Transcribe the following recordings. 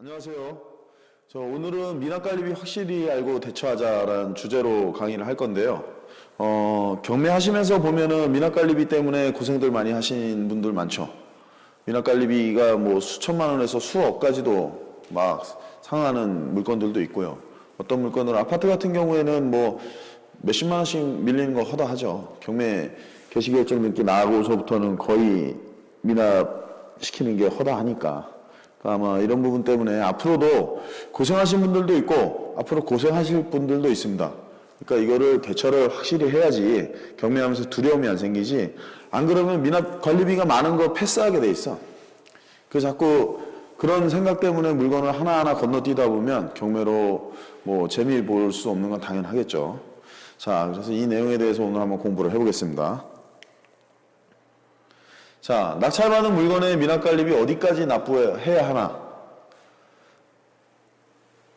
안녕하세요. 오늘은 미납관리비 확실히 알고 대처하자라는 주제로 강의를 할 건데요. 경매하시면서 보면은 미납관리비 때문에 고생들 많이 하신 분들 많죠. 미납관리비가 뭐 수천만 원에서 수억까지도 막 상하는 물건들도 있고요. 어떤 물건은 아파트 같은 경우에는 뭐 몇십만 원씩 밀리는 거 허다하죠. 경매 개시결정 늦게 나고서부터는 거의 미납시키는 게 허다하니까. 아마 이런 부분 때문에 앞으로도 고생하신 분들도 있고 앞으로 고생하실 분들도 있습니다. 그러니까 이거를 대처를 확실히 해야지 경매하면서 두려움이 안 생기지, 안 그러면 미납 관리비가 많은 거 패스하게 돼 있어. 그래서 자꾸 그런 생각 때문에 물건을 하나하나 건너뛰다 보면 경매로 뭐 재미 볼 수 없는 건 당연하겠죠. 자, 그래서 이 내용에 대해서 오늘 한번 공부를 해보겠습니다. 자, 낙찰받은 물건의 미납관리비 어디까지 납부해야 하나?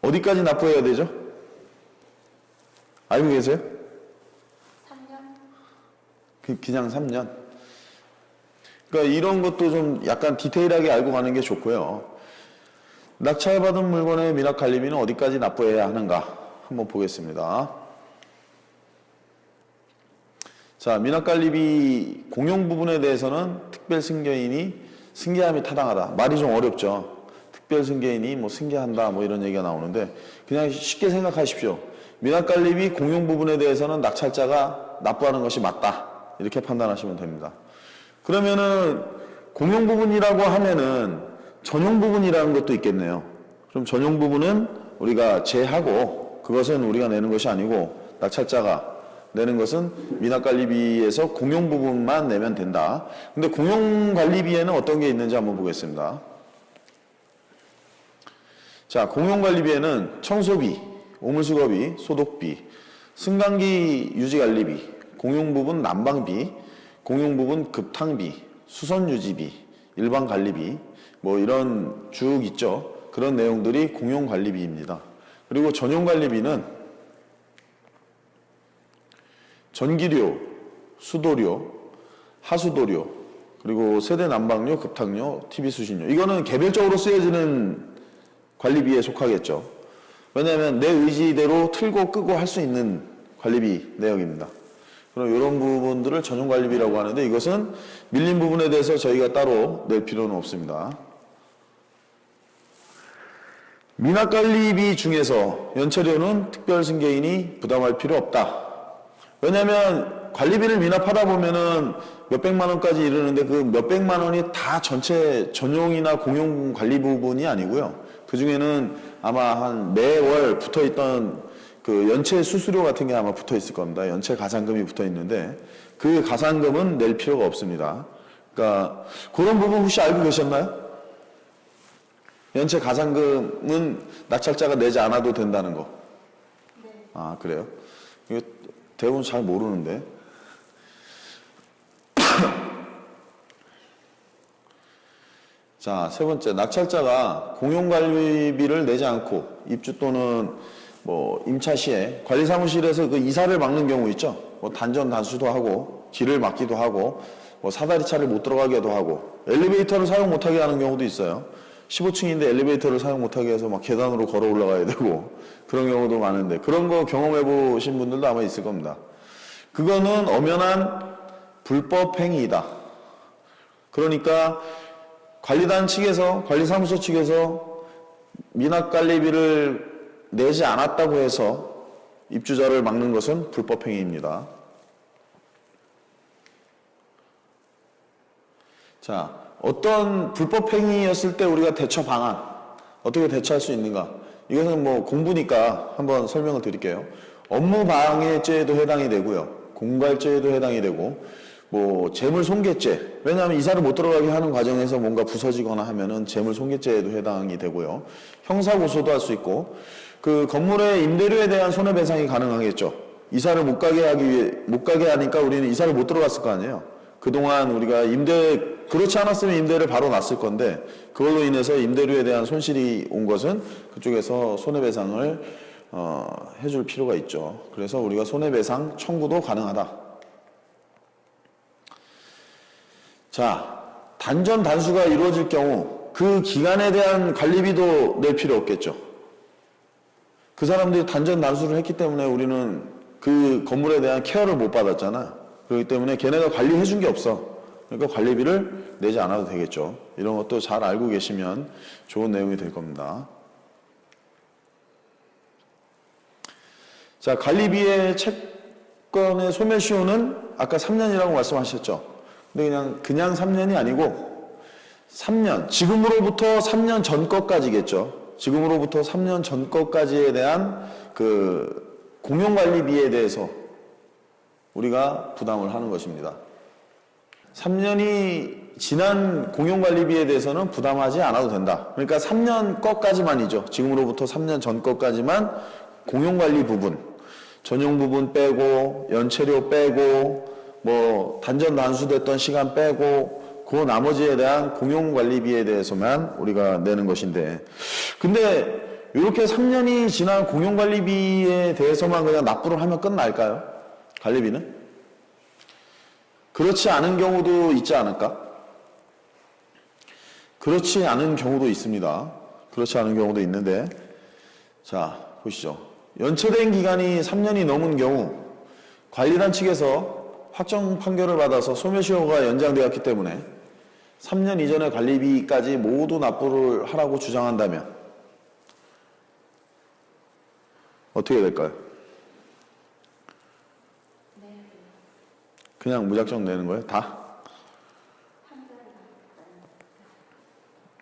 어디까지 납부해야 되죠? 알고 계세요? 3년. 그냥 3년. 그러니까 이런 것도 좀 약간 디테일하게 알고 가는 게 좋고요. 낙찰받은 물건의 미납관리비는 어디까지 납부해야 하는가? 한번 보겠습니다. 자, 미납관리비 공용 부분에 대해서는 특별승계인이 승계함이 타당하다. 말이 좀 어렵죠. 특별승계인이 뭐 승계한다 뭐 이런 얘기가 나오는데 그냥 쉽게 생각하십시오. 미납관리비 공용 부분에 대해서는 낙찰자가 납부하는 것이 맞다. 이렇게 판단하시면 됩니다. 그러면은 공용 부분이라고 하면은 전용 부분이라는 것도 있겠네요. 그럼 전용 부분은 우리가 제하고 그것은 우리가 내는 것이 아니고 낙찰자가 내는 것은 미납관리비에서 공용 부분만 내면 된다. 근데 공용관리비에는 어떤 게 있는지 한번 보겠습니다. 자, 공용관리비에는 청소비, 오물수거비, 소독비, 승강기 유지관리비, 공용부분 난방비, 공용부분 급탕비, 수선유지비, 일반관리비 뭐 이런 쭉 있죠. 그런 내용들이 공용관리비입니다. 그리고 전용관리비는 전기료, 수도료, 하수도료, 그리고 세대 난방료, 급탕료, TV 수신료. 이거는 개별적으로 쓰여지는 관리비에 속하겠죠. 왜냐하면 내 의지대로 틀고 끄고 할 수 있는 관리비 내역입니다. 그럼 이런 부분들을 전용관리비라고 하는데 이것은 밀린 부분에 대해서 저희가 따로 낼 필요는 없습니다. 미납관리비 중에서 연체료는 특별승계인이 부담할 필요 없다. 왜냐하면 관리비를 미납하다 보면은 몇백만 원까지 이르는데 그 몇백만 원이 다 전체 전용이나 공용 관리 부분이 아니고요. 그 중에는 아마 한 매월 붙어 있던 그 연체 수수료 같은 게 아마 붙어 있을 겁니다. 연체 가산금이 붙어 있는데 그 가산금은 낼 필요가 없습니다. 그러니까 그런 부분 혹시 알고 계셨나요? 연체 가산금은 낙찰자가 내지 않아도 된다는 거. 네. 아, 그래요? 이거 대부분 잘 모르는데. 자, 세 번째, 낙찰자가 공용관리비를 내지 않고 입주 또는 뭐 임차 시에 관리사무실에서 그 이사를 막는 경우 있죠. 뭐 단전 단수도 하고 길을 막기도 하고 뭐 사다리차를 못 들어가게도 하고 엘리베이터를 사용 못하게 하는 경우도 있어요. 15층인데 엘리베이터를 사용 못하게 해서 막 계단으로 걸어 올라가야 되고 그런 경우도 많은데 그런 거 경험해 보신 분들도 아마 있을 겁니다. 그거는 엄연한 불법 행위이다. 그러니까 관리단 측에서, 관리사무소 측에서 미납관리비를 내지 않았다고 해서 입주자를 막는 것은 불법 행위입니다. 자, 어떤 불법 행위였을 때 우리가 대처 방안, 어떻게 대처할 수 있는가? 이것은 뭐 공부니까 한번 설명을 드릴게요. 업무방해죄에도 해당이 되고요. 공갈죄에도 해당이 되고, 뭐 재물손괴죄, 왜냐하면 이사를 못 들어가게 하는 과정에서 뭔가 부서지거나 하면은 재물손괴죄에도 해당이 되고요. 형사고소도 할 수 있고, 그 건물의 임대료에 대한 손해배상이 가능하겠죠. 이사를 못 가게 하니까 우리는 이사를 못 들어갔을 거 아니에요. 그동안 우리가 그렇지 않았으면 임대를 바로 놨을 건데 그걸로 인해서 임대료에 대한 손실이 온 것은 그쪽에서 손해배상을 해줄 필요가 있죠. 그래서 우리가 손해배상 청구도 가능하다. 자, 단전 단수가 이루어질 경우 그 기간에 대한 관리비도 낼 필요 없겠죠. 그 사람들이 단전 단수를 했기 때문에 우리는 그 건물에 대한 케어를 못 받았잖아. 그렇기 때문에 걔네가 관리해 준 게 없어. 그러니까 관리비를 내지 않아도 되겠죠. 이런 것도 잘 알고 계시면 좋은 내용이 될 겁니다. 자, 관리비의 채권의 소멸시효는 아까 3년이라고 말씀하셨죠. 근데 그냥 3년이 아니고 3년, 지금으로부터 3년 전 것까지겠죠. 지금으로부터 3년 전 것까지에 대한 그 공용관리비에 대해서 우리가 부담을 하는 것입니다. 3년이 지난 공용관리비에 대해서는 부담하지 않아도 된다. 그러니까 3년 것까지만이죠. 지금으로부터 3년 전 것까지만 공용관리 부분, 전용 부분 빼고 연체료 빼고 뭐 단전 단수됐던 시간 빼고 그 나머지에 대한 공용관리비에 대해서만 우리가 내는 것인데, 근데 이렇게 3년이 지난 공용관리비에 대해서만 그냥 납부를 하면 끝날까요? 관리비는? 그렇지 않은 경우도 있지 않을까? 그렇지 않은 경우도 있습니다. 그렇지 않은 경우도 있는데, 자 보시죠. 연체된 기간이 3년이 넘은 경우 관리단 측에서 확정 판결을 받아서 소멸시효가 연장되었기 때문에 3년 이전의 관리비까지 모두 납부를 하라고 주장한다면 어떻게 될까요? 그냥 무작정 내는 거예요? 다?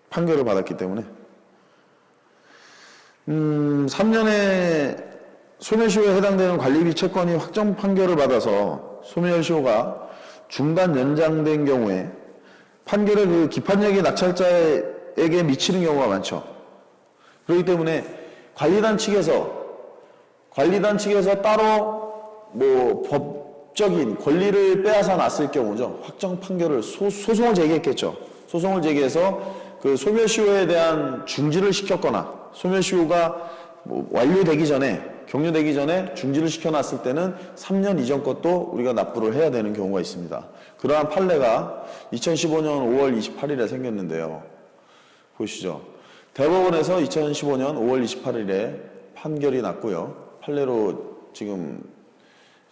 판결을 받았기 때문에 3년의 소멸시효에 해당되는 관리비 채권이 확정 판결을 받아서 소멸시효가 중단 연장된 경우에 판결의 그 기판력이 낙찰자에게 미치는 경우가 많죠. 그렇기 때문에 관리단 측에서 따로 뭐 법적인 권리를 빼앗아 놨을 경우죠. 확정 판결을 소송을 제기했겠죠. 소송을 제기해서 그 소멸시효에 대한 중지를 시켰거나 소멸시효가 뭐 완료되기 전에 경료되기 전에 중지를 시켜놨을 때는 3년 이전 것도 우리가 납부를 해야 되는 경우가 있습니다. 그러한 판례가 2015년 5월 28일에 생겼는데요. 보시죠. 대법원에서 2015년 5월 28일에 판결이 났고요. 판례로 지금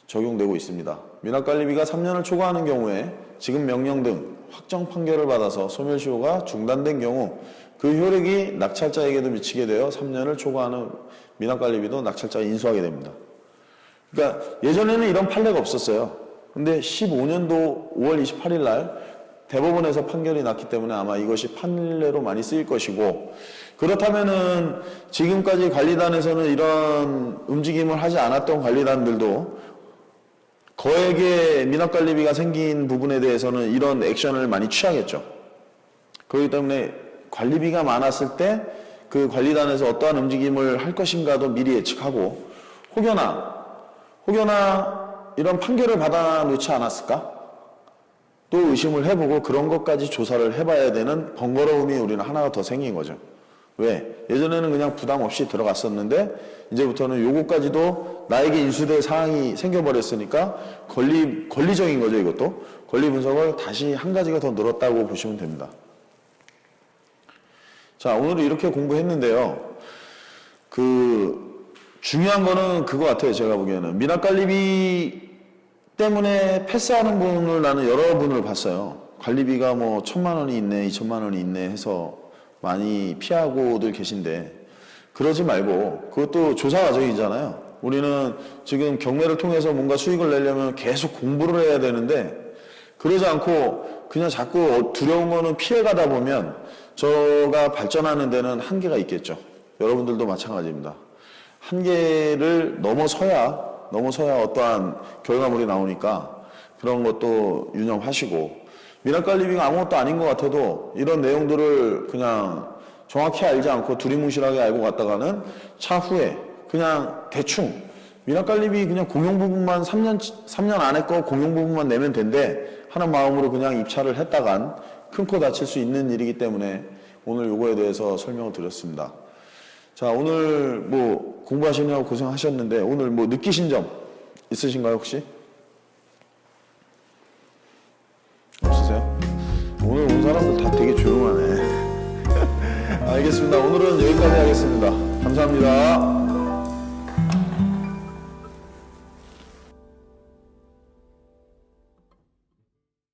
적용되고 있습니다. 미납관리비가 3년을 초과하는 경우에 지급 명령 등 확정 판결을 받아서 소멸시효가 중단된 경우 그 효력이 낙찰자에게도 미치게 되어 3년을 초과하는 미납관리비도 낙찰자가 인수하게 됩니다. 그러니까 예전에는 이런 판례가 없었어요. 근데 15년도 5월 28일 날 대법원에서 판결이 났기 때문에 아마 이것이 판례로 많이 쓰일 것이고, 그렇다면은 지금까지 관리단에서는 이런 움직임을 하지 않았던 관리단들도 거액의 미납관리비가 생긴 부분에 대해서는 이런 액션을 많이 취하겠죠. 그렇기 때문에 관리비가 많았을 때 그 관리단에서 어떠한 움직임을 할 것인가도 미리 예측하고, 혹여나 이런 판결을 받아 놓지 않았을까? 또 의심을 해보고 그런 것까지 조사를 해봐야 되는 번거로움이 우리는 하나가 더 생긴 거죠. 왜? 예전에는 그냥 부담 없이 들어갔었는데 이제부터는 요거까지도 나에게 인수될 사항이 생겨버렸으니까 권리적인 거죠. 이것도 권리 분석을 다시 한 가지가 더 늘었다고 보시면 됩니다. 자, 오늘은 이렇게 공부했는데요. 중요한 거는 그거 같아요. 제가 보기에는 미납관리비 때문에 패스하는 분을 나는 여러 분을 봤어요. 관리비가 뭐 1,000만 원이 있네, 2,000만 원이 있네 해서 많이 피하고들 계신데, 그러지 말고 그것도 조사 과정이잖아요. 우리는 지금 경매를 통해서 뭔가 수익을 내려면 계속 공부를 해야 되는데, 그러지 않고 그냥 자꾸 두려운 거는 피해가다 보면 저가 발전하는 데는 한계가 있겠죠. 여러분들도 마찬가지입니다. 한계를 넘어서야 어떠한 결과물이 나오니까 그런 것도 유념하시고, 미납관리비가 아무것도 아닌 것 같아도 이런 내용들을 그냥 정확히 알지 않고 두리뭉실하게 알고 갔다가는 차후에 그냥 대충 미납관리비 그냥 공용부분만 3년 안에 거 공용부분만 내면 된대 하는 마음으로 그냥 입찰을 했다간 큰 코 다칠 수 있는 일이기 때문에 오늘 요거에 대해서 설명을 드렸습니다. 자, 오늘 뭐 공부하시느라고 고생하셨는데 오늘 뭐 느끼신 점 있으신가요, 혹시? 없으세요? 오늘 온 사람들 다 되게 조용하네. 알겠습니다. 오늘은 여기까지 하겠습니다. 감사합니다.